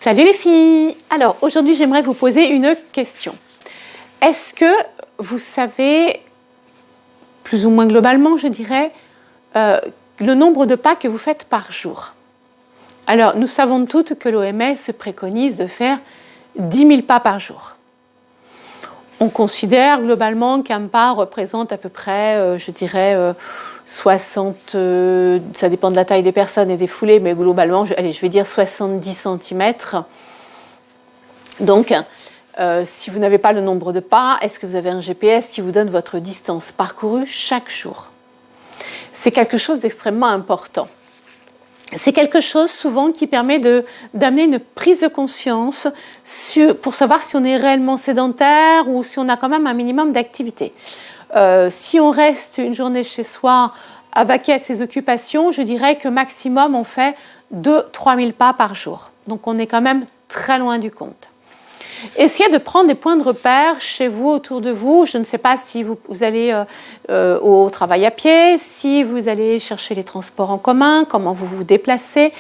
Salut les filles! Alors aujourd'hui j'aimerais vous poser une question. Est-ce que vous savez, plus ou moins globalement je dirais, le nombre de pas que vous faites par jour? Alors nous savons toutes que l'OMS préconise de faire 10 000 pas par jour. On considère globalement qu'un pas représente à peu près, je dirais, 60, ça dépend de la taille des personnes et des foulées, mais globalement, je vais dire 70 cm. Donc, si vous n'avez pas le nombre de pas, est-ce que vous avez un GPS qui vous donne votre distance parcourue chaque jour? C'est quelque chose d'extrêmement important. C'est quelque chose souvent qui permet d'amener une prise de conscience pour savoir si on est réellement sédentaire ou si on a quand même un minimum d'activité. Si on reste une journée chez soi à vaquer à ses occupations, je dirais que maximum on fait 2-3 000 pas par jour. Donc on est quand même très loin du compte. Essayez de prendre des points de repère chez vous, autour de vous. Je ne sais pas si vous allez au travail à pied, si vous allez chercher les transports en commun, comment vous vous déplacez.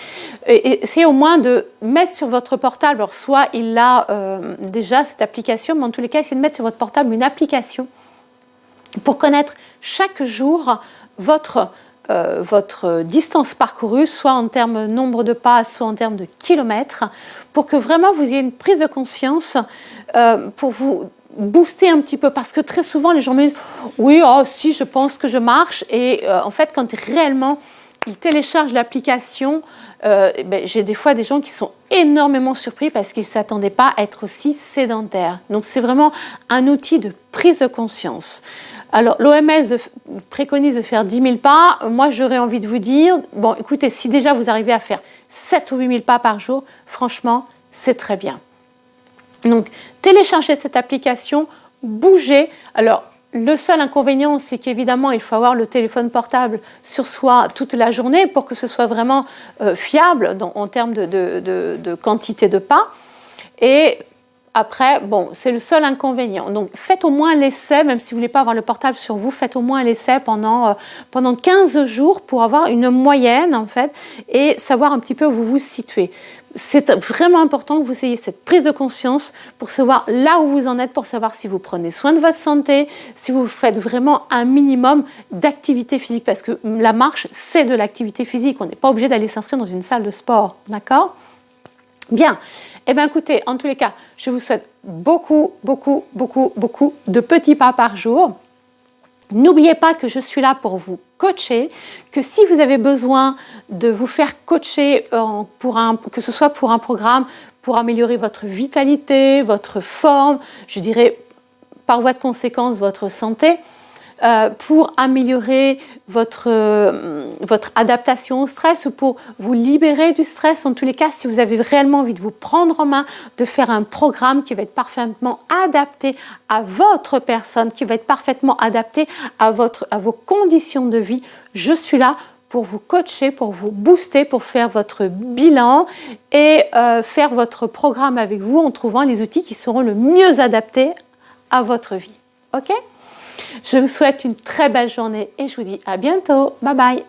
Et essayez au moins de mettre sur votre portable, alors soit il a déjà cette application, mais en tous les cas, essayez de mettre sur votre portable une application pour connaître chaque jour votre distance parcourue, soit en termes de nombre de pas, soit en termes de kilomètres, pour que vraiment vous ayez une prise de conscience pour vous booster un petit peu. Parce que très souvent, les gens me disent « Oui, si, je pense que je marche ». Et en fait, quand réellement ils téléchargent l'application, j'ai des fois des gens qui sont énormément surpris parce qu'ils ne s'attendaient pas à être aussi sédentaires. Donc, c'est vraiment un outil de prise de conscience. Alors, l'OMS préconise de faire 10 000 pas. Moi, j'aurais envie de vous dire, bon, écoutez, si déjà vous arrivez à faire 7 ou 8 000 pas par jour, franchement, c'est très bien. Donc, téléchargez cette application, bougez. Alors, le seul inconvénient, c'est qu'évidemment, il faut avoir le téléphone portable sur soi toute la journée pour que ce soit vraiment fiable en termes de quantité de pas. Et après, bon, c'est le seul inconvénient. Donc, faites au moins l'essai, même si vous ne voulez pas avoir le portable sur vous, faites au moins l'essai pendant 15 jours pour avoir une moyenne, en fait, et savoir un petit peu où vous vous situez. C'est vraiment important que vous ayez cette prise de conscience pour savoir là où vous en êtes, pour savoir si vous prenez soin de votre santé, si vous faites vraiment un minimum d'activité physique, parce que la marche, c'est de l'activité physique. On n'est pas obligé d'aller s'inscrire dans une salle de sport, d'accord ? Bien. Eh bien, écoutez, en tous les cas, je vous souhaite beaucoup de petits pas par jour. N'oubliez pas que je suis là pour vous coacher, que si vous avez besoin de vous faire coacher, que ce soit pour un programme, pour améliorer votre vitalité, votre forme, je dirais par voie de conséquence votre santé, pour améliorer votre adaptation au stress ou pour vous libérer du stress. En tous les cas, si vous avez réellement envie de vous prendre en main, de faire un programme qui va être parfaitement adapté à votre personne, qui va être parfaitement adapté à vos conditions de vie, je suis là pour vous coacher, pour vous booster, pour faire votre bilan et faire votre programme avec vous en trouvant les outils qui seront le mieux adaptés à votre vie. Ok ? Je vous souhaite une très belle journée et je vous dis à bientôt. Bye bye.